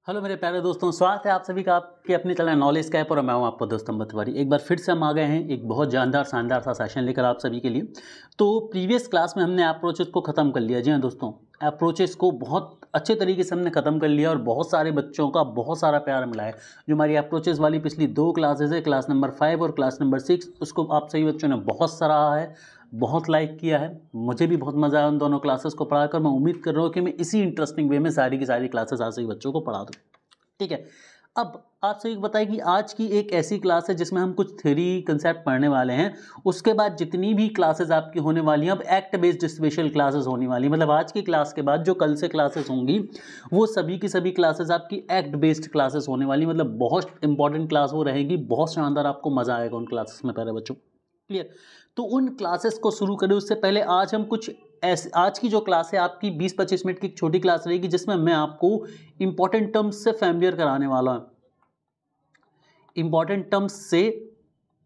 Hello मेरे प्यारे दोस्तों, स्वागत है आप सभी का आपके अपने चैनल नॉलेज स्कैप और मैं हूं आपका दोस्त अमित तिवारी। एक बार फिर से हम आ गए हैं एक बहुत जानदार शानदार सा सेशन लेकर आप सभी के लिए। तो प्रीवियस क्लास में हमने अप्रोचेस को ख़त्म कर लिया। जी हाँ दोस्तों, अप्रोचेस को बहुत अच्छे तरीके से हमने ख़त्म कर लिया और बहुत सारे बच्चों का बहुत सारा प्यार मिला है। जो हमारी अप्रोचेस वाली पिछली 2 क्लासेज है, क्लास नंबर 5 और क्लास नंबर 6, उसको आप सभी बच्चों ने बहुत सराहा है, बहुत लाइक किया है। मुझे भी बहुत मज़ा आया उन दोनों क्लासेस को पढ़ाकर। मैं उम्मीद कर रहा हूँ कि मैं इसी इंटरेस्टिंग वे में सारी की सारी क्लासेस आप सभी बच्चों को पढ़ा दूँ। ठीक है, अब आप सभी को बताएं कि आज की एक ऐसी क्लास है जिसमें हम कुछ थ्योरी कंसेप्ट पढ़ने वाले हैं। उसके बाद जितनी भी क्लासेस आपकी होने वाली हैं, अब एक्ट बेस्ड स्पेशल क्लासेस होने वाली हैं। मतलब आज की क्लास के बाद जो कल से क्लासेस होंगी वो सभी की सभी क्लासेस आपकी एक्ट बेस्ड क्लासेस होने वाली। मतलब बहुत इंपॉर्टेंट क्लास वो रहेगी, बहुत शानदार, आपको मजा आएगा उन क्लासेस में प्यारे बच्चों। क्लियर? तो उन क्लासेस को शुरू करें उससे पहले आज हम कुछ ऐसे, आज की जो क्लास है आपकी 20-25 मिनट की एक छोटी क्लास रहेगी जिसमें मैं आपको इंपॉर्टेंट टर्म्स से फैमिलियर कराने वाला हूं। इंपॉर्टेंट टर्म्स से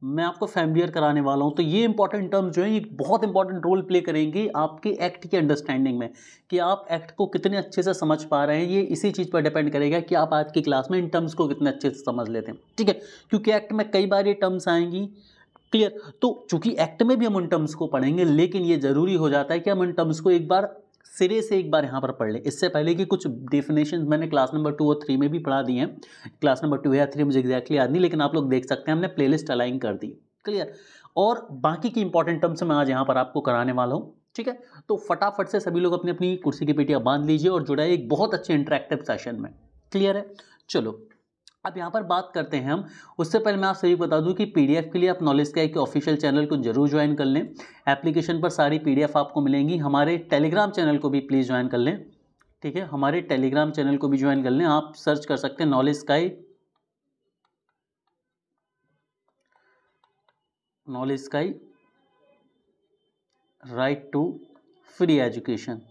मैं आपको फैमिलियर कराने वाला हूं। तो ये इंपॉर्टेंट टर्म्स जो है ये बहुत इंपॉर्टेंट रोल प्ले करेंगे आपके एक्ट की अंडरस्टैंडिंग में, कि आप एक्ट को कितने अच्छे से समझ पा रहे हैं। ये इसी चीज़ पर डिपेंड करेगा कि आप आज की क्लास में इन टर्म्स को कितने अच्छे से समझ लेते हैं। ठीक है, क्योंकि एक्ट में कई बार ये टर्म्स आएंगी। क्लियर? तो चूंकि एक्ट में भी हम उन टर्म्स को पढ़ेंगे, लेकिन ये जरूरी हो जाता है कि हम उन टर्म्स को एक बार सिरे से एक बार यहाँ पर पढ़ लें, इससे पहले कि कुछ डेफिनेशन मैंने क्लास नंबर 2 और 3 में भी पढ़ा दी हैं। क्लास नंबर 2 या 3 मुझे एग्जैक्टली याद नहीं, लेकिन आप लोग देख सकते हैं हमने प्लेलिस्ट अलाइन कर दी। क्लियर? और बाकी की इंपॉर्टेंट टर्म्स मैं आज यहाँ पर आपको कराने वाला हूँ। ठीक है, तो फटाफट से सभी लोग अपनी अपनी कुर्सी की पेटियाँ बांध लीजिए और जुड़ा एक बहुत अच्छे इंटरेक्टिव सेशन में। क्लियर है? चलो अब यहाँ पर बात करते हैं हम। उससे पहले मैं आप सभी को बता दूं कि पीडीएफ के लिए आप नॉलेज स्काई के ऑफिशियल चैनल को जरूर ज्वाइन कर लें। एप्लीकेशन पर सारी पीडीएफ आपको मिलेंगी। हमारे टेलीग्राम चैनल को भी प्लीज़ ज्वाइन कर लें। ठीक है, हमारे टेलीग्राम चैनल को भी ज्वाइन कर लें। आप सर्च कर सकते हैं knowledge sky right to free education.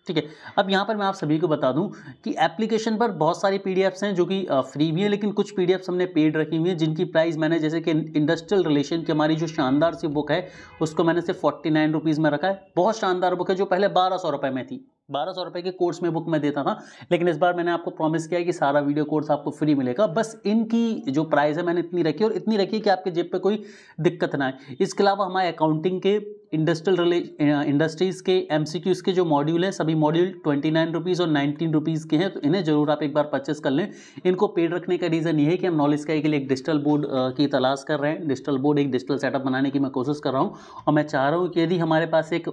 ठीक है, अब यहाँ पर मैं आप सभी को बता दूं कि एप्लीकेशन पर बहुत सारी पीडीएफ्स हैं जो कि फ्री भी है, लेकिन कुछ पीडीएफ्स हमने पेड रखी हुई हैं जिनकी प्राइस मैंने, जैसे कि इंडस्ट्रियल रिलेशन की हमारी जो शानदार सी बुक है उसको मैंने सिर्फ 49 रुपीज़ में रखा है। बहुत शानदार बुक है जो पहले 1200 रुपये में थी। 1200 रुपये के कोर्स में बुक मैं देता था, लेकिन इस बार मैंने आपको प्रॉमिस किया है कि सारा वीडियो कोर्स आपको फ्री मिलेगा। बस इनकी जो प्राइस है मैंने इतनी रखी है, और इतनी रखी है कि आपके जेब पे कोई दिक्कत ना आए। इसके अलावा हमारे अकाउंटिंग के, इंडस्ट्रीज़ के, एमसीक्यूज़ के जो मॉड्यूल हैं सभी मॉड्यूल 29 रुपीज़ और 19 रुपीज़ के हैं। तो इन्हें जरूर आप एक बार परचेस कर लें। इनको पेड रखने का रीज़न ये है कि हम नॉलेज स्काई के लिए एक डिजिटल बोर्ड की तलाश कर रहे हैं। डिजिटल बोर्ड, एक डिजिटल सेटअप बनाने की मैं कोशिश कर रहा हूँ, और मैं चाह रहा हूँ कि यदि हमारे पास एक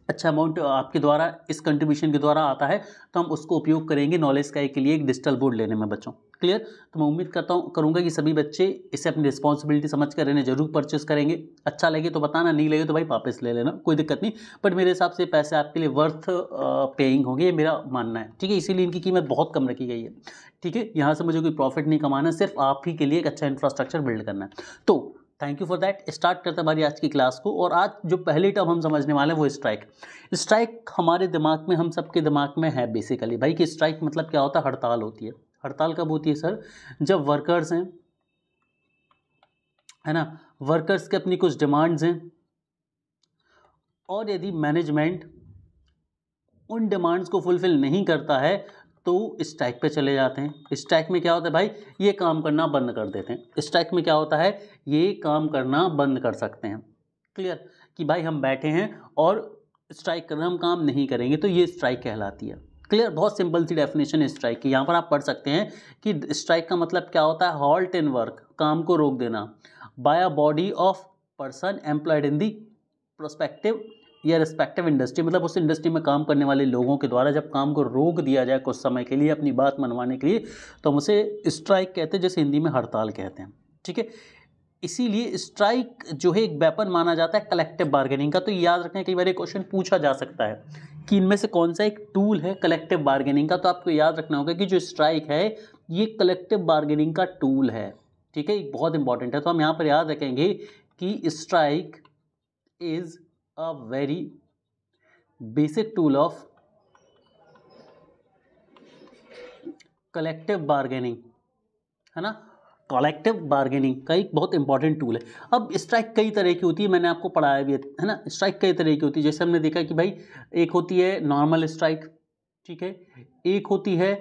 अच्छा अमाउंट आपके द्वारा, इस कंट्रीब्यूशन के द्वारा आता है, तो हम उसको उपयोग करेंगे नॉलेज स्काई के लिए एक डिजिटल बोर्ड लेने में बच्चों। क्लियर? तो मैं उम्मीद करूंगा कि सभी बच्चे इसे अपनी रिस्पॉन्सिबिलिटी समझ कर इन्हें जरूर परचेस करेंगे। अच्छा लगे तो बताना, नहीं लगे तो भाई वापस ले लेना, कोई दिक्कत नहीं। बट मेरे हिसाब से पैसे आपके लिए वर्थ पेइंग होंगे, ये मेरा मानना है। ठीक है, इसीलिए इनकी कीमत बहुत कम रखी गई है। ठीक है, यहाँ से मुझे कोई प्रॉफिट नहीं कमाना, सिर्फ आप ही के लिए एक अच्छा इंफ्रास्ट्रक्चर बिल्ड करना है। तो thank you for that. Start करते हैं हमारी आज की क्लास को। और आज जो पहली टर्म हम समझने वाले हैं वो स्ट्राइक। स्ट्राइक हमारे दिमाग में, हम सबके दिमाग में है बेसिकली भाई कि स्ट्राइक मतलब क्या होता है? हड़ताल होती है। हड़ताल कब होती है सर? जब वर्कर्स हैं, है ना, वर्कर्स के अपनी कुछ डिमांड्स हैं, और यदि मैनेजमेंट उन डिमांड्स को फुलफिल नहीं करता है तो स्ट्राइक पे चले जाते हैं। स्ट्राइक में क्या होता है भाई? ये काम करना बंद कर देते हैं। स्ट्राइक में क्या होता है? ये काम करना बंद कर सकते हैं। क्लियर? कि भाई हम बैठे हैं और स्ट्राइक करना, हम काम नहीं करेंगे, तो ये स्ट्राइक कहलाती है। क्लियर? बहुत सिंपल सी डेफिनेशन है स्ट्राइक की। यहाँ पर आप पढ़ सकते हैं कि स्ट्राइक का मतलब क्या होता है? हॉल्ट इन वर्क, काम को रोक देना, by a body of person employed in the prospective या रिस्पेक्टिव इंडस्ट्री। मतलब उस इंडस्ट्री में काम करने वाले लोगों के द्वारा जब काम को रोक दिया जाए कुछ समय के लिए अपनी बात मनवाने के लिए, तो हम उसे स्ट्राइक कहते हैं, जैसे हिंदी में हड़ताल कहते हैं। ठीक है, इसीलिए स्ट्राइक जो है एक वेपन माना जाता है कलेक्टिव बार्गेनिंग का। तो याद रखें, कई बार क्वेश्चन पूछा जा सकता है कि इनमें से कौन सा एक टूल है कलेक्टिव बार्गेनिंग का। तो आपको याद रखना होगा कि जो स्ट्राइक है ये कलेक्टिव बार्गेनिंग का टूल है। ठीक है, बहुत इंपॉर्टेंट है। तो हम यहाँ पर याद रखेंगे कि strike is a very basic tool of collective bargaining, है ना। कलेक्टिव बार्गेनिंग का एक बहुत इंपॉर्टेंट टूल है। अब स्ट्राइक कई तरह की होती है, मैंने आपको पढ़ाया भी है ना। स्ट्राइक कई तरह की होती है, जैसे हमने देखा कि भाई एक होती है नॉर्मल स्ट्राइक, ठीक है, एक होती है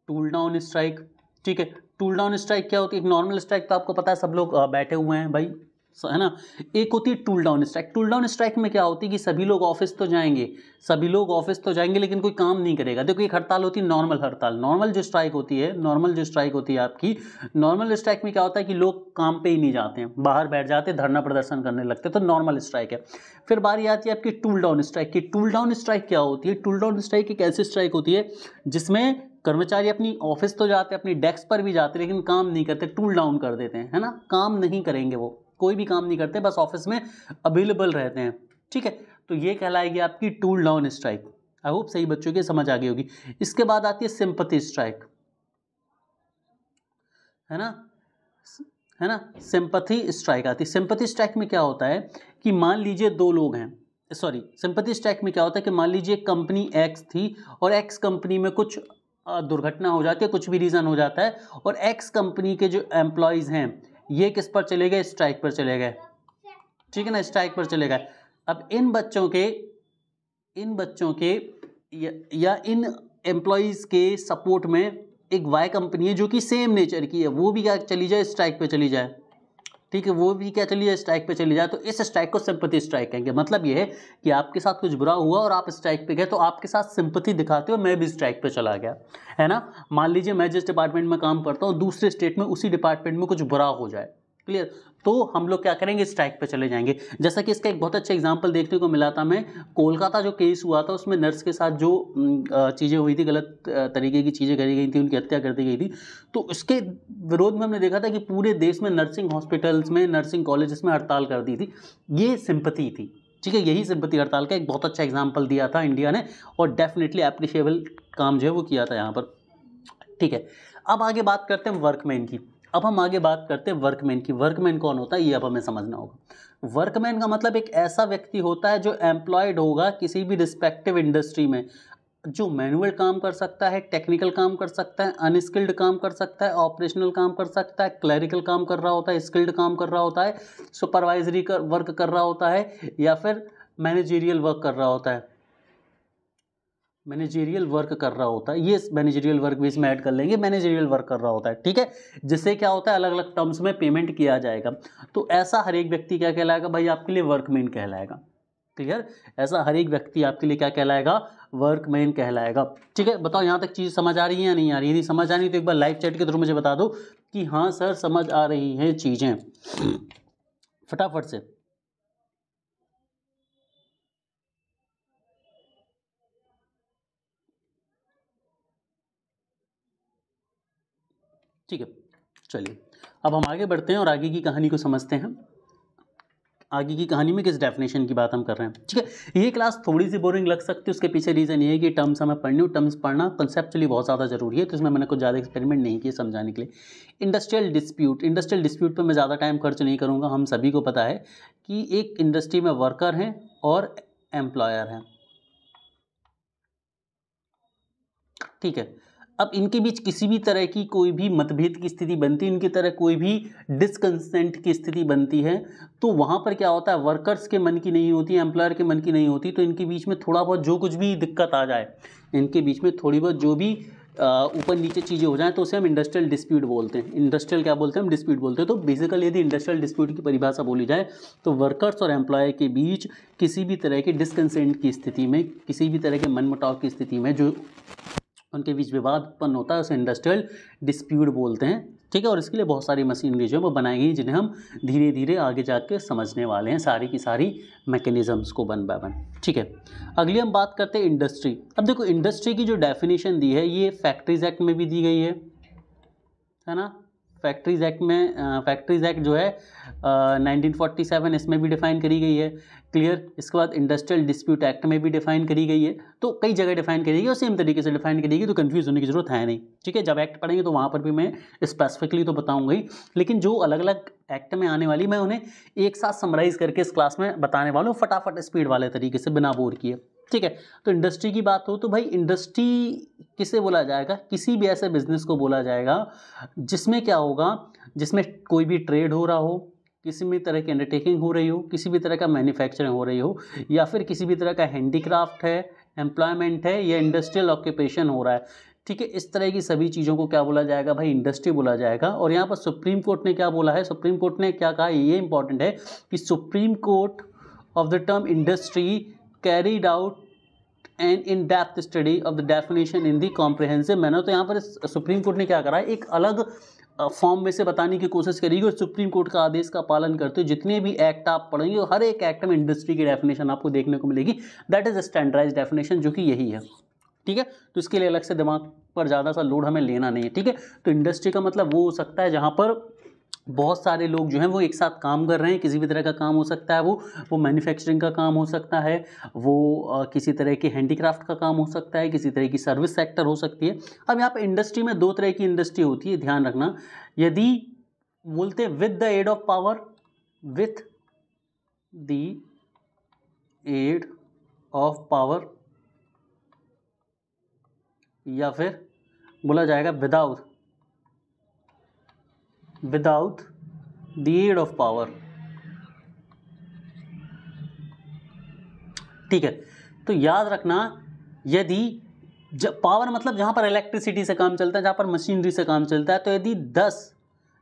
टूल डाउन स्ट्राइक। ठीक है, टूल डाउन स्ट्राइक क्या होती है? एक नॉर्मल स्ट्राइक तो आपको पता है, सब लोग बैठे हुए हैं भाई, है ना। एक होती है tool down strike. Tool down strike में क्या होती है कि सभी लोग ऑफिस तो जाएंगे, सभी लोग ऑफिस तो जाएंगे लेकिन कोई काम नहीं करेगा। देखो एक हड़ताल होती है नॉर्मल हड़ताल, नॉर्मल जो स्ट्राइक होती है, नॉर्मल जो स्ट्राइक होती है आपकी, नॉर्मल स्ट्राइक में क्या होता है कि लोग काम पे ही नहीं जाते हैं, बाहर बैठ जाते हैं, धरना प्रदर्शन करने लगते हैं, तो नॉर्मल स्ट्राइक है। फिर बारी आती है आपकी टूल डाउन स्ट्राइक की। टूल डाउन स्ट्राइक क्या होती है? टूल डाउन स्ट्राइक एक ऐसी स्ट्राइक होती है जिसमें कर्मचारी अपनी ऑफिस तो जाते हैं, अपनी डेस्क पर भी जाते हैं, लेकिन काम नहीं करते, टूल डाउन कर देते हैं, है ना, काम नहीं करेंगे, वो कोई भी काम नहीं करते, बस ऑफिस में अवेलेबल रहते हैं। ठीक है, तो ये कहलाएगी आपकी tool down strike. I hope सही बच्चों की समझ आ गई होगी। इसके बाद आती है सिंपैथी स्ट्राइक, है ना, है ना, सिंपैथी स्ट्राइक आती है। सिंपैथी स्ट्राइक में क्या होता है कि मान लीजिए दो लोग हैं, सॉरी, सिंपैथी स्ट्राइक में क्या होता है कि मान लीजिए कंपनी एक्स थी और एक्स कंपनी में कुछ दुर्घटना हो जाती है, कुछ भी रीज़न हो जाता है, और एक्स कंपनी के जो एम्प्लॉयज़ हैं ये किस पर चले गए? स्ट्राइक पर चले गए। ठीक है ना, स्ट्राइक पर चले गए। अब इन बच्चों के या इन एम्प्लॉयज़ के सपोर्ट में एक वाई कंपनी है जो कि सेम नेचर की है, वो भी क्या चली जाए? स्ट्राइक पे चली जाए। ठीक है, वो भी क्या चली जाए? स्ट्राइक पे चली जाए। तो इस स्ट्राइक को सिंपैथी स्ट्राइक कहेंगे। मतलब ये है कि आपके साथ कुछ बुरा हुआ और आप स्ट्राइक पे गए, तो आपके साथ सिंपैथी दिखाते हो, मैं भी स्ट्राइक पे चला गया, है ना। मान लीजिए मैं जिस डिपार्टमेंट में काम करता हूँ, दूसरे स्टेट में उसी डिपार्टमेंट में कुछ बुरा हो जाए, क्लियर, तो हम लोग क्या करेंगे? स्ट्राइक पे चले जाएंगे। जैसा कि इसका एक बहुत अच्छा एग्जांपल देखने को मिला था, मैं कोलकाता जो केस हुआ था उसमें नर्स के साथ जो चीज़ें हुई थी, गलत तरीके की चीज़ें करी गई थी, उनकी हत्या कर दी गई थी, तो उसके विरोध में हमने देखा था कि पूरे देश में नर्सिंग हॉस्पिटल्स में, नर्सिंग कॉलेजेस में हड़ताल कर दी थी। ये सिंपैथी थी। ठीक है, यही सिंपैथी हड़ताल का एक बहुत अच्छा एग्जाम्पल दिया था इंडिया ने, और डेफिनेटली एप्रिशिएबल काम जो है वो किया था यहाँ पर। ठीक है, अब आगे बात करते हैं वर्कमैन की। अब हम आगे बात करते हैं वर्कमैन की। वर्कमैन कौन होता है ये अब हमें समझना होगा। वर्कमैन का मतलब एक ऐसा व्यक्ति होता है जो एम्प्लॉयड होगा किसी भी रिस्पेक्टिव इंडस्ट्री में, जो मैनुअल काम कर सकता है, टेक्निकल काम कर सकता है, अनस्किल्ड काम कर सकता है, ऑपरेशनल काम कर सकता है, क्लरिकल काम कर रहा होता है, स्किल्ड काम कर रहा होता है, सुपरवाइजरी वर्क कर रहा होता है, या फिर मैनेजेरियल वर्क कर रहा होता है। मैनेजेरियल वर्क कर रहा होता है, ये मैनेजेरियल वर्क भी इसमें ऐड कर लेंगे, मैनेजेरियल वर्क कर रहा होता है। ठीक है, जिससे क्या होता है अलग अलग टर्म्स में पेमेंट किया जाएगा। तो ऐसा हर एक व्यक्ति क्या कहलाएगा भाई? आपके लिए वर्कमैन कहलाएगा। क्लियर, ऐसा हर एक व्यक्ति आपके लिए क्या कहलाएगा? वर्कमैन कहलाएगा। ठीक है, बताओ यहाँ तक चीज़ समझ आ रही है या नहीं आ रही? यदि समझ आ रही है तो एक बार लाइव चैट के थ्रू मुझे बता दो कि हाँ सर समझ आ रही हैं चीज़ें, फटाफट से। ठीक है, चलिए अब हम आगे बढ़ते हैं और आगे की कहानी को समझते हैं। आगे की कहानी में किस डेफिनेशन की बात हम कर रहे हैं। ठीक है, ये क्लास थोड़ी सी बोरिंग लग सकती है, उसके पीछे रीज़न ये है कि टर्म्स हमें पढ़नी हो, टर्म्स पढ़ना कंसेप्चुअली बहुत ज़्यादा जरूरी है, तो इसमें मैंने कुछ ज़्यादा एक्सपेरिमेंट नहीं किए समझाने के लिए। इंडस्ट्रियल डिस्प्यूट, इंडस्ट्रियल डिस्प्यूट पर मैं ज़्यादा टाइम खर्च नहीं करूँगा। हम सभी को पता है कि एक इंडस्ट्री में वर्कर हैं और एम्प्लॉयर हैं। ठीक है, अब इनके बीच किसी भी तरह की कोई भी मतभेद की स्थिति बनती है, इनकी तरह कोई भी डिसकंसेंट की स्थिति बनती है, तो वहाँ पर क्या होता है? वर्कर्स के मन की नहीं होती, एम्प्लॉयर के मन की नहीं होती, तो इनके बीच में थोड़ा बहुत जो कुछ भी दिक्कत आ जाए, इनके बीच में थोड़ी बहुत जो भी ऊपर नीचे चीज़ें हो जाएं, तो उसे हम इंडस्ट्रियल डिस्प्यूट बोलते हैं। इंडस्ट्रियल क्या बोलते हैं? हम डिस्प्यूट बोलते हैं। तो बेसिकली यदि इंडस्ट्रियल डिस्प्यूट की परिभाषा बोली जाए तो वर्कर्स और एम्प्लॉयर के बीच किसी भी तरह के डिसकंसेंट की स्थिति में, किसी भी तरह के मनमुटाव की स्थिति में जो उनके बीच विवाद उत्पन्न होता है उसे इंडस्ट्रियल डिस्प्यूट बोलते हैं। ठीक है, और इसके लिए बहुत सारी मशीनरी जो है वो बनाई गई, जिन्हें हम धीरे धीरे आगे जाके समझने वाले हैं, सारी की सारी मैकेनिज़म्स को वन बाय वन। ठीक है, अगली हम बात करते हैं इंडस्ट्री। अब देखो इंडस्ट्री की जो डेफिनेशन दी है ये फैक्ट्रीज एक्ट में भी दी गई है ना। फैक्ट्रीज एक्ट में, फैक्ट्रीज एक्ट जो है 1947 इसमें भी डिफाइन करी गई है। क्लियर, इसके बाद इंडस्ट्रियल डिस्प्यूट एक्ट में भी डिफाइन करी गई है। तो कई जगह डिफाइन करी गई और सेम तरीके से डिफाइन करी गई, तो कंफ्यूज होने की जरूरत है नहीं। ठीक है, जब एक्ट पढ़ेंगे तो वहाँ पर भी मैं स्पेसिफिकली तो बताऊंगा ही, लेकिन जो अलग अलग एक्ट में आने वाली मैं उन्हें एक साथ समराइज करके इस क्लास में बताने वाला हूँ, फटाफट स्पीड वाले तरीके से, बिना बोर किए। ठीक है, तो इंडस्ट्री की बात हो तो भाई इंडस्ट्री किसे बोला जाएगा? किसी भी ऐसे बिजनेस को बोला जाएगा जिसमें क्या होगा, जिसमें कोई भी ट्रेड हो रहा हो, किसी भी तरह की अंडरटेकिंग हो रही हो, किसी भी तरह का मैन्युफैक्चरिंग हो रही हो, या फिर किसी भी तरह का हैंडीक्राफ्ट है, एम्प्लॉयमेंट है, या इंडस्ट्रियल ऑक्यूपेशन हो रहा है। ठीक है। इस तरह की सभी चीज़ों को क्या बोला जाएगा भाई, इंडस्ट्री बोला जाएगा। और यहाँ पर सुप्रीम कोर्ट ने क्या बोला है, सुप्रीम कोर्ट ने क्या कहा, ये इंपॉर्टेंट है कि supreme court of the term industry carried out and in depth study of the definition in the comprehensive manner. तो यहाँ पर सुप्रीम कोर्ट ने क्या करा है, एक अलग फॉर्म में से बताने की कोशिश करेगी और सुप्रीम कोर्ट का आदेश का पालन करते हुए जितने भी एक्ट आप पढ़ेंगे हर एक एक्ट में इंडस्ट्री की डेफिनेशन आपको देखने को मिलेगी। दैट इज स्टैंडर्डाइज्ड डेफिनेशन, जो कि यही है। ठीक है, तो इसके लिए अलग से दिमाग पर ज़्यादा सा लोड हमें लेना नहीं है। ठीक है, तो इंडस्ट्री का मतलब वो हो सकता है जहाँ पर बहुत सारे लोग जो हैं वो एक साथ काम कर रहे हैं, किसी भी तरह का काम हो सकता है, वो मैन्युफैक्चरिंग का काम हो सकता है, वो किसी तरह के हैंडीक्राफ्ट का काम हो सकता है, किसी तरह की सर्विस सेक्टर हो सकती है। अब यहाँ पे इंडस्ट्री में दो तरह की इंडस्ट्री होती है, ध्यान रखना। यदि बोलते हैं with the aid of power, with the aid of power, या फिर बोला जाएगा without the aid of power. ठीक है, तो याद रखना, यदि पावर मतलब जहां पर इलेक्ट्रिसिटी से काम चलता है, जहां पर मशीनरी से काम चलता है, तो यदि 10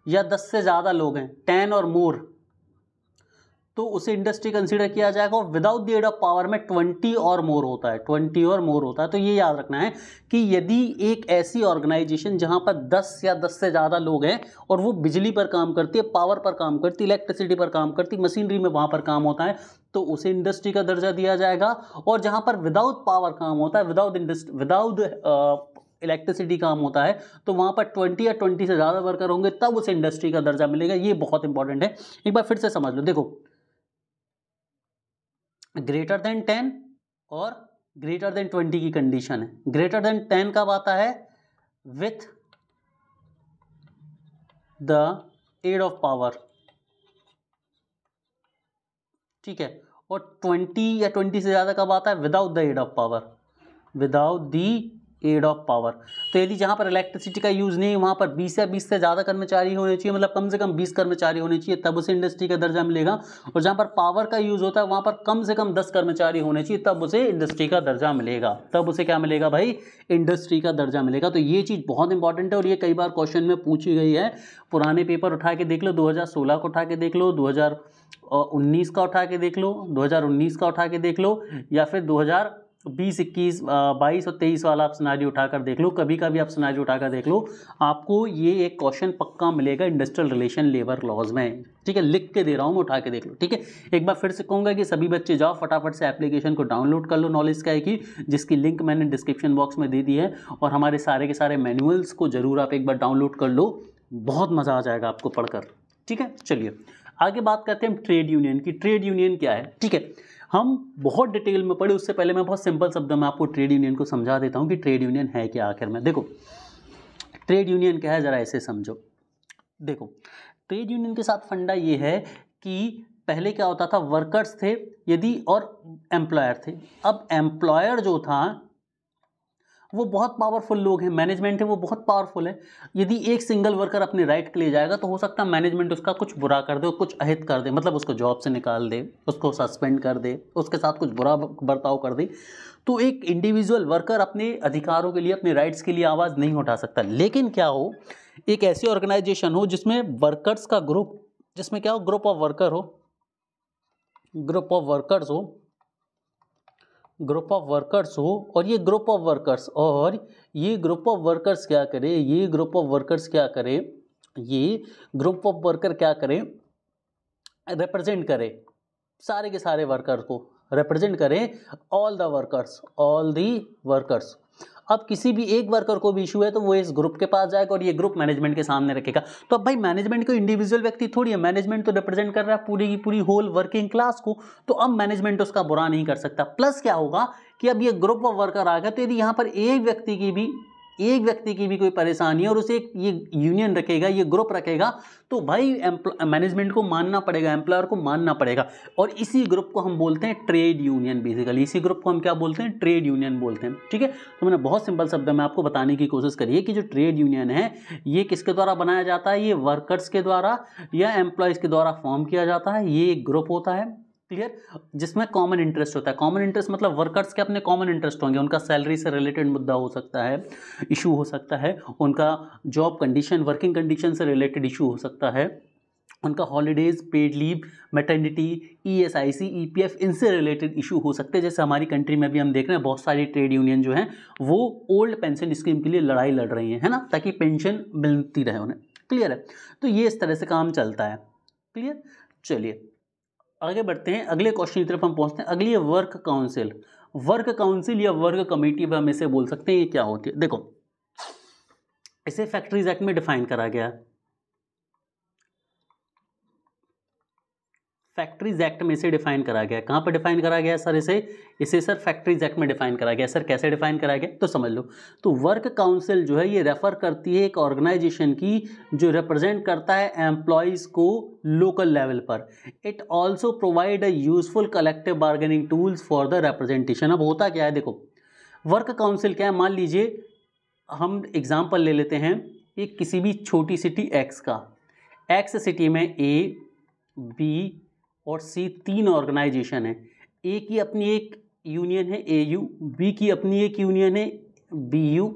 या 10 से ज़्यादा लोग हैं, 10 और मोर, तो उसे इंडस्ट्री कंसीडर किया जाएगा। और without the aid of power में 20 और मोर होता है, 20 और मोर होता है। तो ये याद रखना है कि यदि एक ऐसी ऑर्गेनाइजेशन जहां पर 10 या 10 से ज़्यादा लोग हैं और वो बिजली पर काम करती है, पावर पर काम करती है, इलेक्ट्रिसिटी पर काम करती है, मशीनरी में वहाँ पर काम होता है, तो उसे इंडस्ट्री का दर्जा दिया जाएगा। और जहाँ पर विदाउट पावर काम होता है, विदाउट इलेक्ट्रिसिटी काम होता है, तो वहाँ पर 20 या 20 से ज़्यादा वर्कर होंगे, तब उसे इंडस्ट्री का दर्जा मिलेगा। ये बहुत इंपॉर्टेंट है, एक बार फिर से समझ लो। देखो, ग्रेटर देन 10 और ग्रेटर देन 20 की कंडीशन है। ग्रेटर देन 10 कब आता है, with the aid of power. ठीक है, और 20 या 20 से ज्यादा कब आता है, without the aid of power, without the aid of power. तो यदि जहां पर इलेक्ट्रिसिटी का यूज नहीं है, वहां पर 20 या 20 से ज्यादा कर्मचारी होने चाहिए, मतलब कम से कम 20 कर्मचारी होने चाहिए, तब उसे इंडस्ट्री का दर्जा मिलेगा। और जहां पर पावर का यूज होता है, वहां पर कम से कम 10 कर्मचारी होने चाहिए, तब उसे इंडस्ट्री का दर्जा मिलेगा। तब उसे क्या मिलेगा भाई, इंडस्ट्री का दर्जा मिलेगा। तो ये चीज बहुत इंपॉर्टेंट है और ये कई बार क्वेश्चन में पूछी गई है। पुराने पेपर उठा के देख लो, 2016 को उठा के देख लो, 2019 का उठा के देख लो, 2019 का उठा के देख लो, या फिर 2020, 21, 22 और 23 वाला आप सिनेरियो उठाकर देख लो। कभी कभी आप सिनेरियो उठाकर देख लो, आपको ये एक क्वेश्चन पक्का मिलेगा इंडस्ट्रियल रिलेशन लेबर लॉज में। ठीक है, लिख के दे रहा हूँ मैं, उठा के देख लो। ठीक है, एक बार फिर से कहूँगा कि सभी बच्चे जाओ फटाफट से एप्लीकेशन को डाउनलोड कर लो, नॉलेज स्काई की, जिसकी लिंक मैंने डिस्क्रिप्शन बॉक्स में दे दी है। और हमारे सारे के सारे मैनुअल्स को जरूर आप एक बार डाउनलोड कर लो, बहुत मज़ा आ जाएगा आपको पढ़कर। ठीक है, चलिए आगे बात करते हैं हम ट्रेड यूनियन की। ट्रेड यूनियन क्या है, ठीक है, हम बहुत डिटेल में पढ़े, उससे पहले मैं बहुत सिंपल शब्दों में आपको ट्रेड यूनियन को समझा देता हूं कि ट्रेड यूनियन है क्या आखिर में। देखो, ट्रेड यूनियन क्या है, जरा ऐसे समझो। देखो, ट्रेड यूनियन के साथ फंडा ये है कि पहले क्या होता था, वर्कर्स थे यदि और एम्प्लॉयर थे। अब एम्प्लॉयर जो था वो बहुत पावरफुल लोग हैं, मैनेजमेंट है वो बहुत पावरफुल है। यदि एक सिंगल वर्कर अपने राइट के लिए जाएगा तो हो सकता है मैनेजमेंट उसका कुछ बुरा कर दे, कुछ अहित कर दे, मतलब उसको जॉब से निकाल दे, उसको सस्पेंड कर दे, उसके साथ कुछ बुरा बर्ताव कर दे। तो एक इंडिविजुअल वर्कर अपने अधिकारों के लिए, अपने राइट्स के लिए आवाज़ नहीं उठा सकता। लेकिन क्या हो, एक ऐसी ऑर्गेनाइजेशन हो जिसमें वर्कर्स का ग्रुप, जिसमें क्या हो, ग्रुप ऑफ वर्कर्स हो, और ये ग्रुप ऑफ वर्कर्स क्या करे, ये ग्रुप ऑफ वर्कर क्या करे, रिप्रेजेंट करे सारे के सारे वर्कर को, रिप्रेजेंट करें ऑल द वर्कर्स। अब किसी भी एक वर्कर को भी इशू है तो वो इस ग्रुप के पास जाएगा और ये ग्रुप मैनेजमेंट के सामने रखेगा। तो अब भाई मैनेजमेंट कोई इंडिविजुअल व्यक्ति थोड़ी है, मैनेजमेंट तो रिप्रेजेंट कर रहा है पूरी की पूरी होल वर्किंग क्लास को, तो अब मैनेजमेंट उसका बुरा नहीं कर सकता। प्लस क्या होगा कि अब ये ग्रुप ऑफ वर्कर आ गया, तो यदि यहाँ पर एक व्यक्ति की भी कोई परेशानी है और उसे ये यूनियन रखेगा, ये ग्रुप रखेगा, तो भाई मैनेजमेंट को मानना पड़ेगा, एम्प्लॉयर को मानना पड़ेगा। और इसी ग्रुप को हम बोलते हैं ट्रेड यूनियन। बेसिकली इसी ग्रुप को हम क्या बोलते हैं, ट्रेड यूनियन बोलते हैं। ठीक है, तो मैंने बहुत सिंपल शब्द में आपको बताने की कोशिश करी है कि जो ट्रेड यूनियन है ये किसके द्वारा बनाया जाता है, ये वर्कर्स के द्वारा या एम्प्लॉयज़ के द्वारा फॉर्म किया जाता है। ये एक ग्रुप होता है, क्लियर, जिसमें कॉमन इंटरेस्ट होता है। कॉमन इंटरेस्ट मतलब वर्कर्स के अपने कॉमन इंटरेस्ट होंगे, उनका सैलरी से रिलेटेड मुद्दा हो सकता है, इशू हो सकता है, उनका जॉब कंडीशन, वर्किंग कंडीशन से रिलेटेड इशू हो सकता है, उनका holidays, paid leave, maternity, ESIC, EPF, इनसे रिलेटेड इशू हो सकते हैं। जैसे हमारी कंट्री में भी हम देख रहे हैं बहुत सारी ट्रेड यूनियन जो हैं वो ओल्ड पेंशन स्कीम के लिए लड़ाई लड़ रही हैं, है ना, ताकि पेंशन मिलती रहे उन्हें। क्लियर है, तो ये इस तरह से काम चलता है। क्लियर, चलिए आगे बढ़ते हैं, अगले क्वेश्चन की तरफ हम पहुंचते हैं। अगली है वर्क काउंसिल। वर्क काउंसिल या वर्क कमेटी हम इसे बोल सकते हैं, ये क्या होती है? देखो, इसे फैक्ट्रीज एक्ट में डिफाइन करा गया है, फैक्ट्रीज एक्ट में इसे डिफाइन करा गया है। कहाँ पर डिफाइन करा गया है सर? इसे सर फैक्ट्रीज एक्ट में डिफाइन करा गया है। सर कैसे डिफाइन करा गया तो समझ लो। तो वर्क काउंसिल जो है ये रेफर करती है एक ऑर्गेनाइजेशन की जो रिप्रेजेंट करता है एम्प्लॉयज को लोकल लेवल पर। It also provide a useful collective bargaining tools for the representation. अब होता क्या है, देखो वर्क काउंसिल क्या है, मान लीजिए हम एग्जाम्पल ले लेते हैं एक किसी भी छोटी सिटी एक्स का। एक्स सिटी में A, B और C 3 ऑर्गेनाइजेशन है। ए की अपनी एक यूनियन है AU, बी की अपनी एक यूनियन है BU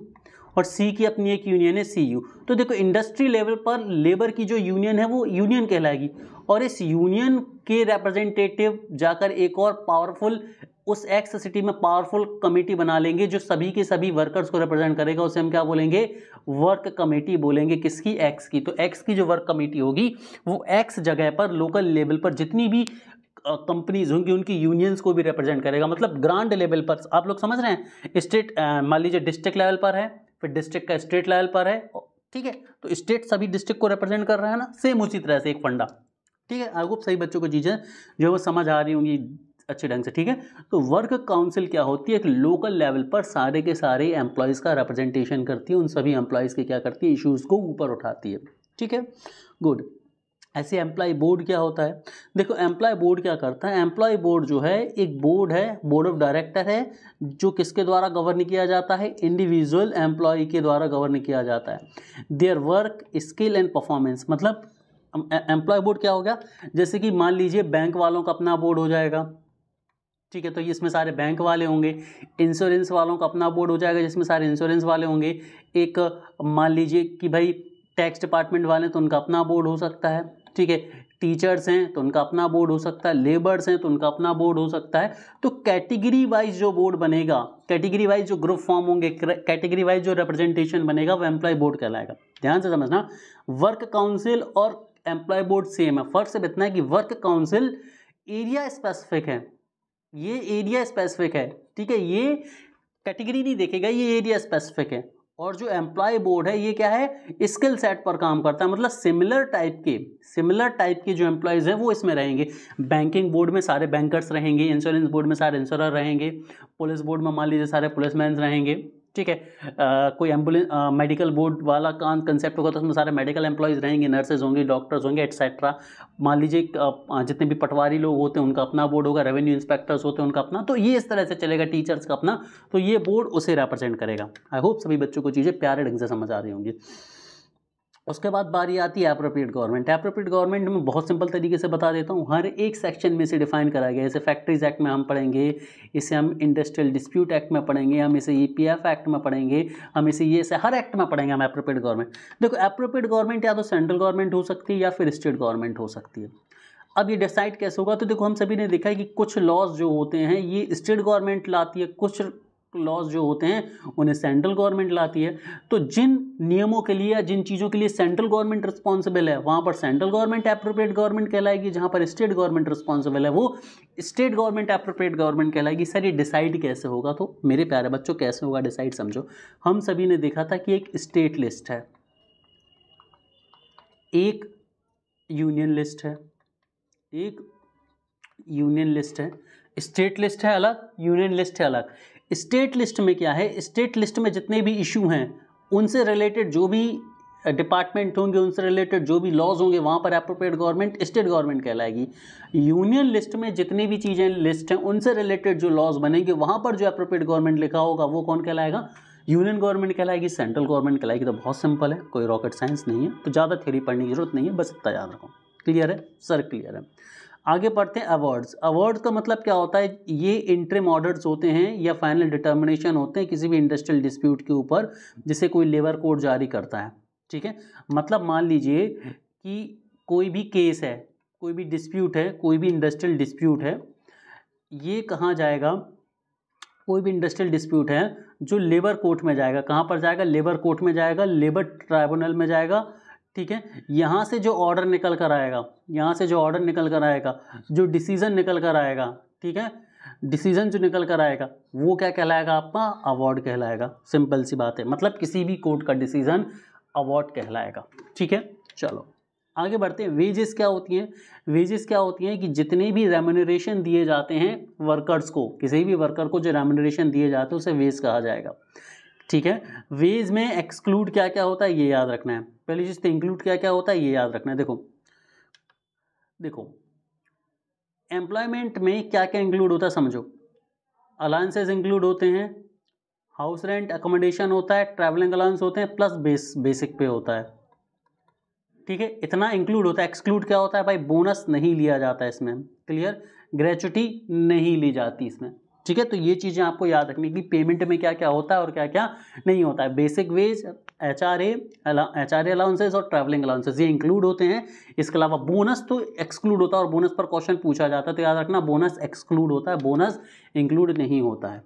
और सी की अपनी एक यूनियन है CU। तो देखो इंडस्ट्री लेवल पर लेबर की जो यूनियन है वो यूनियन कहलाएगी, और इस यूनियन के रिप्रेजेंटेटिव जाकर एक और पावरफुल उस एक्स सिटी में पावरफुल कमेटी बना लेंगे जो सभी के सभी वर्कर्स को रिप्रेजेंट करेगा। उसे हम क्या बोलेंगे? वर्क कमेटी बोलेंगे। किसकी? एक्स की। तो एक्स की जो वर्क कमेटी होगी वो एक्स जगह पर लोकल लेवल पर जितनी भी कंपनीज होंगी उनकी यूनियंस को भी रिप्रेजेंट करेगा। मतलब ग्रांड लेवल पर, आप लोग समझ रहे हैं, स्टेट मान लीजिए डिस्ट्रिक्ट लेवल पर है, फिर डिस्ट्रिक्ट का स्टेट लेवल पर है, ठीक है, तो स्टेट सभी डिस्ट्रिक्ट को रिप्रेजेंट कर रहा है ना, सेम उसी तरह से एक फंडा। ठीक है, आई होप सही बच्चों को चीज़ें जो वो समझ आ रही होंगी अच्छे ढंग से। ठीक है, तो वर्क काउंसिल क्या होती है? एक लोकल लेवल पर सारे के सारे एम्प्लॉयज़ का रिप्रेजेंटेशन करती है, उन सभी एम्प्लॉयज़ के क्या करती है? इश्यूज़ को ऊपर उठाती है। ठीक है, गुड। ऐसे एम्प्लॉय बोर्ड क्या होता है? देखो एम्प्लॉय बोर्ड क्या करता है, एम्प्लॉय बोर्ड जो है एक बोर्ड है, बोर्ड ऑफ डायरेक्टर है, जो किसके द्वारा गवर्न किया जाता है? इंडिविजुअल एम्प्लॉय के द्वारा गवर्न किया जाता है। Their work, skill and performance, मतलब एम्प्लॉय बोर्ड क्या हो गया? जैसे कि मान लीजिए बैंक वालों का अपना बोर्ड हो जाएगा, ठीक है, तो इसमें सारे बैंक वाले होंगे। इंश्योरेंस वालों का अपना बोर्ड हो जाएगा जिसमें सारे इंश्योरेंस वाले होंगे। एक मान लीजिए कि भाई टैक्स डिपार्टमेंट वाले, तो उनका अपना बोर्ड हो सकता है। ठीक है, टीचर्स हैं तो उनका अपना बोर्ड हो सकता है, लेबर्स हैं तो उनका अपना बोर्ड हो सकता है। तो कैटेगरी वाइज जो बोर्ड बनेगा, कैटेगरी वाइज जो ग्रुप फॉर्म होंगे, कैटेगरी वाइज जो रिप्रेजेंटेशन बनेगा वो एम्प्लॉय बोर्ड कहलाएगा। ध्यान से समझना, वर्क काउंसिल और एम्प्लॉय बोर्ड सेम है। फर्क सिर्फ इतना है कि वर्क काउंसिल एरिया स्पेसिफिक है, ये एरिया स्पेसिफिक है। ठीक है, ये कैटेगरी नहीं देखेगा, ये एरिया स्पेसिफिक है। और जो एम्प्लॉय बोर्ड है ये क्या है? स्किल सेट पर काम करता है, मतलब सिमिलर टाइप के जो एम्प्लॉयज हैं वो इसमें रहेंगे। बैंकिंग बोर्ड में सारे बैंकर्स रहेंगे, इंश्योरेंस बोर्ड में सारे इंश्योरर रहेंगे, पुलिस बोर्ड में मान लीजिए सारे पुलिसमैन रहेंगे। ठीक है, कोई एम्बुलेंस मेडिकल बोर्ड वाला कंसेप्ट होगा तो उसमें सारे मेडिकल एम्प्लॉयज़ रहेंगे, नर्सेज होंगे, डॉक्टर्स होंगे, एटसेट्रा। मान लीजिए जितने भी पटवारी लोग होते हैं उनका अपना बोर्ड होगा, रेवेन्यू इंस्पेक्टर्स होते हैं उनका अपना, तो ये इस तरह से चलेगा, टीचर्स का अपना, तो ये बोर्ड उसे रिप्रेजेंट करेगा। आई होप सभी बच्चों को चीज़ें प्यारे ढंग से समझ आ रही होंगी। उसके बाद बारी आती है एप्रोप्रिएट गवर्नमेंट। एप्रोप्रिएट गवर्नमेंट में बहुत सिंपल तरीके से बता देता हूँ, हर एक सेक्शन में से डिफाइन करा गया है। जैसे फैक्ट्रीज एक्ट में हम पढ़ेंगे, इसे हम इंडस्ट्रियल डिस्प्यूट एक्ट में पढ़ेंगे, हम इसे EPF एक्ट में पढ़ेंगे, हम इसे ये से हर एक्ट में पढ़ेंगे हम एप्रोप्रिएट गवर्नमेंट। देखो एप्रोप्रिएट गवर्नमेंट या तो सेंट्रल गवर्नमेंट हो सकती है या फिर स्टेट गवर्नमेंट हो सकती है। अब ये डिसाइड कैसे होगा? तो देखो हम सभी ने देखा है कि कुछ लॉज जो होते हैं ये स्टेट गवर्नमेंट लाती है, कुछ लॉज जो होते हैं उन्हें सेंट्रल गवर्नमेंट लाती है। तो जिन नियमों के लिए या जिन चीज़ों के लिए सेंट्रल गवर्नमेंट रिस्पॉन्सिबल है वहाँ पर सेंट्रल गवर्नमेंट एप्रोप्रिएट गवर्नमेंट कहलाएगी, जहाँ पर स्टेट गवर्नमेंट रिस्पॉन्सिबल है वो स्टेट गवर्नमेंट एप्रोप्रिएट गवर्नमेंट कहलाएगी। सर ये डिसाइड कैसे होगा? तो मेरे प्यारे बच्चों कैसे होगा डिसाइड समझो। हम सभी ने देखा था कि एक स्टेट लिस्ट है, एक यूनियन लिस्ट है, एक यूनियन लिस्ट है, स्टेट लिस्ट है अलग, यूनियन लिस्ट है अलग। स्टेट लिस्ट में क्या है? स्टेट लिस्ट में जितने भी इशू हैं उनसे रिलेटेड जो भी डिपार्टमेंट होंगे, उनसे रिलेटेड जो भी लॉज होंगे वहाँ पर एप्रोप्रिएट गवर्नमेंट स्टेट गवर्नमेंट कहलाएगी। यूनियन लिस्ट में जितनी भी चीज़ें लिस्ट हैं उनसे रिलेटेड जो लॉज बनेंगे वहाँ पर जो एप्रोप्रिएट गवर्नमेंट लिखा होगा वो कौन कहलाएगा? यूनियन गवर्नमेंट कहलाएगी, सेंट्रल गवर्नमेंट कहलाएगी। तो बहुत सिंपल है, कोई रॉकेट साइंस नहीं है, तो ज़्यादा थ्योरी पढ़ने की जरूरत नहीं है, बस इतना याद रखो। क्लियर है सर? क्लियर है। आगे पढ़ते हैं अवार्ड्स। अवार्ड्स का मतलब क्या होता है, ये इंटरिम ऑर्डर्स होते हैं या फाइनल डिटर्मिनेशन होते हैं किसी भी इंडस्ट्रियल डिस्प्यूट के ऊपर जिसे कोई लेबर कोर्ट जारी करता है। ठीक है, मतलब मान लीजिए कि कोई भी केस है, कोई भी डिस्प्यूट है, कोई भी इंडस्ट्रियल डिस्प्यूट है, ये कहाँ जाएगा, कोई भी इंडस्ट्रियल डिस्प्यूट है जो लेबर कोर्ट में जाएगा, कहाँ पर जाएगा, लेबर कोर्ट में जाएगा, लेबर ट्राइब्यूनल में जाएगा। ठीक है, यहाँ से जो ऑर्डर निकल कर आएगा, यहाँ से जो ऑर्डर निकल कर आएगा, जो डिसीजन निकल कर आएगा, ठीक है, डिसीजन जो निकल कर आएगा वो क्या कहलाएगा, आपका अवार्ड कहलाएगा। सिंपल सी बात है, मतलब किसी भी कोर्ट का डिसीजन अवार्ड कहलाएगा। ठीक है, चलो आगे बढ़ते हैं। वेजेस क्या होती हैं, वेजेस क्या होती हैं कि जितने भी रेम्यूनरेशन दिए जाते हैं वर्कर्स को, किसी भी वर्कर को जो रेम्यूनरेशन दिए जाते हैं उसे वेज कहा जाएगा। ठीक है, वेज में एक्सक्लूड क्या क्या होता है ये याद रखना है। पहली चीज तो इंक्लूड क्या क्या होता है ये याद रखना है। देखो एम्प्लॉयमेंट में क्या क्या इंक्लूड होता है समझो। अलाउंसेस इंक्लूड होते हैं, हाउस रेंट अकोमोडेशन होता है, ट्रैवलिंग अलाउंस होते हैं, प्लस बेसिक पे होता है। ठीक है, इतना इंक्लूड होता है। एक्सक्लूड क्या होता है भाई, बोनस नहीं लिया जाता है इसमें, क्लियर, ग्रेच्युटी नहीं ली जाती इसमें। ठीक है, तो ये चीज़ें आपको याद रखनी कि पेमेंट में क्या क्या होता है और क्या क्या नहीं होता है। बेसिक वेज, एचआरए अलाउंसेस और ट्रैवलिंग अलाउंसेस ये इंक्लूड होते हैं। इसके अलावा बोनस तो एक्सक्लूड होता है, और बोनस पर क्वेश्चन पूछा जाता है तो याद रखना बोनस एक्सक्लूड होता है, बोनस इंक्लूड नहीं होता है।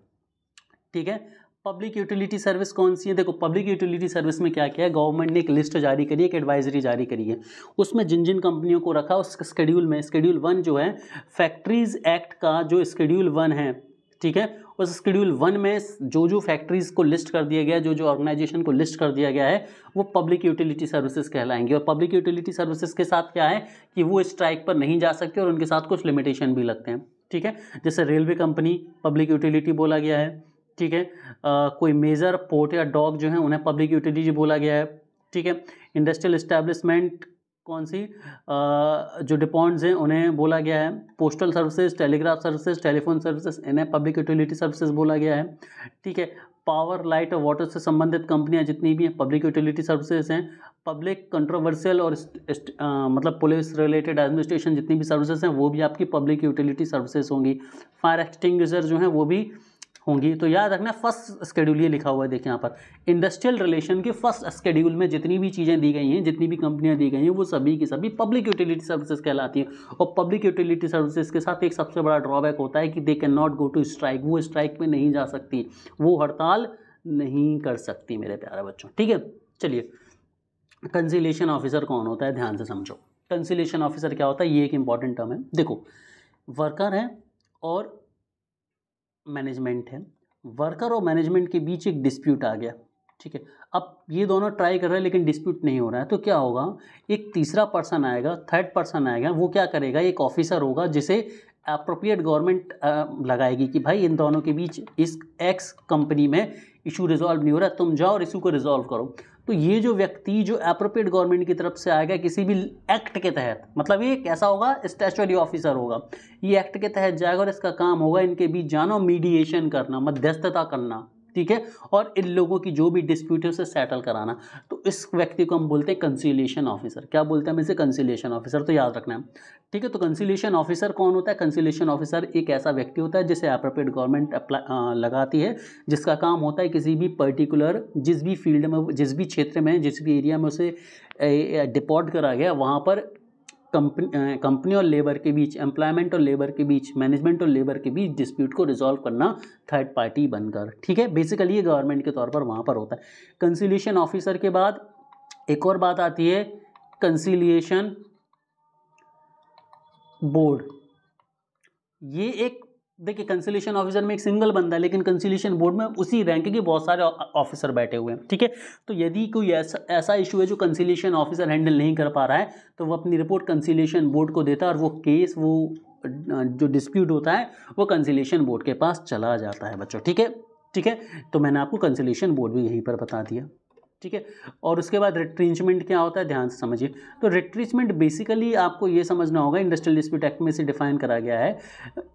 ठीक है, पब्लिक यूटिलिटी सर्विस कौन सी है, देखो पब्लिक यूटिलिटी सर्विस में क्या क्या है, गवर्नमेंट ने एक लिस्ट जारी करी है, एक एडवाइजरी जारी करी है, उसमें जिन जिन कंपनियों को रखा उस शेड्यूल में, शेड्यूल 1 जो है फैक्ट्रीज एक्ट का जो शेड्यूल 1 है, ठीक है, उस शेड्यूल 1 में जो जो फैक्ट्रीज को लिस्ट कर दिया गया है, जो जो ऑर्गेनाइजेशन को लिस्ट कर दिया गया है वो पब्लिक यूटिलिटी सर्विसेज कहलाएंगे। और पब्लिक यूटिलिटी सर्विसेज के साथ क्या है कि वो स्ट्राइक पर नहीं जा सकते और उनके साथ कुछ लिमिटेशन भी लगते हैं। ठीक है, जैसे रेलवे कंपनी पब्लिक यूटिलिटी बोला गया है। ठीक है, कोई मेजर पोर्ट या डॉक जो है उन्हें पब्लिक यूटिलिटी बोला गया है। ठीक है, इंडस्ट्रियल इस्टेब्लिशमेंट कौन सी, जो डिपॉन्ड्स हैं उन्हें बोला गया है। Postal services, telegraph services, telephone services इन्हें पब्लिक यूटिलिटी सर्विसेज बोला गया है। ठीक है, पावर, लाइट और वाटर से संबंधित कंपनियां जितनी भी हैं पब्लिक यूटिलिटी सर्विसेज हैं। पब्लिक कंट्रोवर्शियल और मतलब पुलिस रिलेटेड एडमिनिस्ट्रेशन जितनी भी सर्विसेज हैं वो भी आपकी पब्लिक यूटिलिटी सर्विसेज होंगी। फायर एक्सटिंग्विशर जो हैं वो भी होंगी। तो याद रखना फर्स्ट शेड्यूल ये लिखा हुआ है, देखिए यहाँ पर इंडस्ट्रियल रिलेशन के फर्स्ट शेड्यूल में जितनी भी चीज़ें दी गई हैं, जितनी भी कंपनियां दी गई हैं वो सभी की सभी पब्लिक यूटिलिटी सर्विसेज कहलाती हैं। और पब्लिक यूटिलिटी सर्विसेज के साथ एक सबसे बड़ा ड्रॉबैक होता है कि they can not go to strike, वो स्ट्राइक में नहीं जा सकती, वो हड़ताल नहीं कर सकती मेरे प्यारे बच्चों। ठीक है, चलिए कंसिलिएशन ऑफिसर कौन होता है ध्यान से समझो। कंसिलिएशन ऑफिसर क्या होता है ये एक इंपॉर्टेंट टर्म है। देखो वर्कर है और मैनेजमेंट है, वर्कर और मैनेजमेंट के बीच एक डिस्प्यूट आ गया। ठीक है, अब ये दोनों ट्राई कर रहे हैं लेकिन डिस्प्यूट नहीं हो रहा है, तो क्या होगा, एक तीसरा पर्सन आएगा, थर्ड पर्सन आएगा, वो क्या करेगा, एक ऑफिसर होगा जिसे अप्रोप्रिएट गवर्नमेंट लगाएगी कि भाई इन दोनों के बीच इस एक्स कंपनी में इशू रिजॉल्व नहीं हो रहा, तुम जाओ और इशू को रिजॉल्व करो। तो ये जो व्यक्ति जो अप्रोप्रिएट गवर्नमेंट की तरफ से आएगा किसी भी एक्ट के तहत, मतलब ये कैसा होगा, स्टैट्यूटरी ऑफिसर होगा, ये एक्ट के तहत जाएगा और इसका काम होगा इनके बीच जाना, मीडिएशन करना, मध्यस्थता करना। ठीक है, और इन लोगों की जो भी डिस्प्यूट है उसे सेटल कराना। तो इस व्यक्ति को हम बोलते हैं कंसिलिएशन ऑफिसर। क्या बोलते हैं हम इसे, कंसिलिएशन ऑफिसर, तो याद रखना है। ठीक है, तो कंसिलिएशन ऑफिसर कौन होता है, कंसिलिएशन ऑफिसर एक ऐसा व्यक्ति होता है जिसे अप्रोप्रिएट गवर्नमेंट लगाती है, जिसका काम होता है किसी भी पर्टिकुलर, जिस भी फील्ड में, जिस भी क्षेत्र में, जिस भी एरिया में उसे डिपोर्ट करा गया वहाँ पर कंपनी और लेबर के बीच, एम्प्लॉयमेंट और लेबर के बीच, मैनेजमेंट और लेबर के बीच डिस्प्यूट को रिजॉल्व करना थर्ड पार्टी बनकर। ठीक है, बेसिकली ये गवर्नमेंट के तौर पर वहाँ पर होता है। कंसिलिएशन ऑफिसर के बाद एक और बात आती है, कंसिलिएशन बोर्ड। ये एक, देखिए कंसिलिएशन ऑफिसर में एक सिंगल बंदा है लेकिन कंसिलिएशन बोर्ड में उसी रैंक के बहुत सारे ऑफिसर बैठे हुए हैं। ठीक है, तो यदि कोई ऐसा इशू है जो कंसिलिएशन ऑफिसर हैंडल नहीं कर पा रहा है तो वो अपनी रिपोर्ट कंसिलिएशन बोर्ड को देता है और वो केस, वो जो डिस्प्यूट होता है वो कंसिलिएशन बोर्ड के पास चला जाता है बच्चों। ठीक है, ठीक है, तो मैंने आपको कंसिलिएशन बोर्ड भी यहीं पर बता दिया। ठीक है, और उसके बाद रिट्रींचमेंट क्या होता है ध्यान से समझिए। तो रिट्रींचमेंट बेसिकली आपको ये समझना होगा, इंडस्ट्रियल डिस्प्यूट एक्ट में से डिफाइन करा गया है।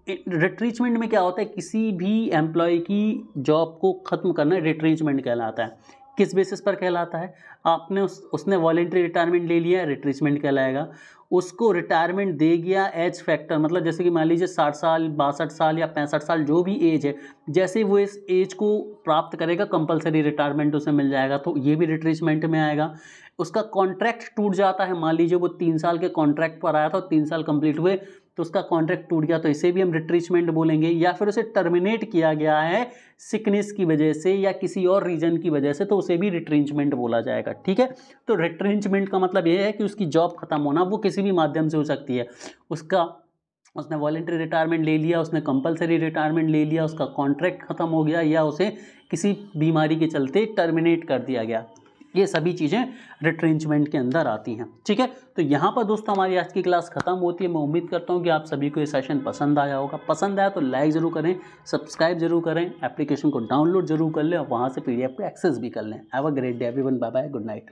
रिट्रींचमेंट में क्या होता है, किसी भी एम्प्लॉय की जॉब को खत्म करना रिट्रींचमेंट कहलाता है। किस बेसिस पर कहलाता है? आपने उसने वॉलेंट्री रिटायरमेंट ले लिया, रिट्रेसमेंट कहलाएगा। उसको रिटायरमेंट दे गया एज फैक्टर, मतलब जैसे कि मान लीजिए 60 साल, 62 साल या 65 साल जो भी एज है, जैसे वो इस एज को प्राप्त करेगा कंपलसरी रिटायरमेंट उसे मिल जाएगा, तो ये भी रिट्रेसमेंट में आएगा। उसका कॉन्ट्रैक्ट टूट जाता है, मान लीजिए वो 3 साल के कॉन्ट्रैक्ट पर आया था और 3 साल कंप्लीट हुए तो उसका कॉन्ट्रैक्ट टूट गया, तो इसे भी हम रिट्रेसमेंट बोलेंगे। या फिर उसे टर्मिनेट किया गया है सिकनेस की वजह से या किसी और रीजन की वजह से, तो उसे भी रिट्रेंचमेंट बोला जाएगा। ठीक है, तो रिट्रेंचमेंट का मतलब यह है कि उसकी जॉब खत्म होना, वो किसी भी माध्यम से हो सकती है। उसने वॉलेंट्री रिटायरमेंट ले लिया, उसने कंपलसरी रिटायरमेंट ले लिया, उसका कॉन्ट्रैक्ट खत्म हो गया या उसे किसी बीमारी के चलते टर्मिनेट कर दिया गया, ये सभी चीज़ें रिट्रेंचमेंट के अंदर आती हैं। ठीक है, तो यहाँ पर दोस्तों हमारी आज की क्लास खत्म होती है। मैं उम्मीद करता हूँ कि आप सभी को ये सेशन पसंद आया होगा। पसंद आया तो लाइक ज़रूर करें, सब्सक्राइब जरूर करें, एप्लीकेशन को डाउनलोड जरूर कर लें और वहाँ से PDF को एक्सेस भी कर लें। Have a great day everyone, bye bye, good night.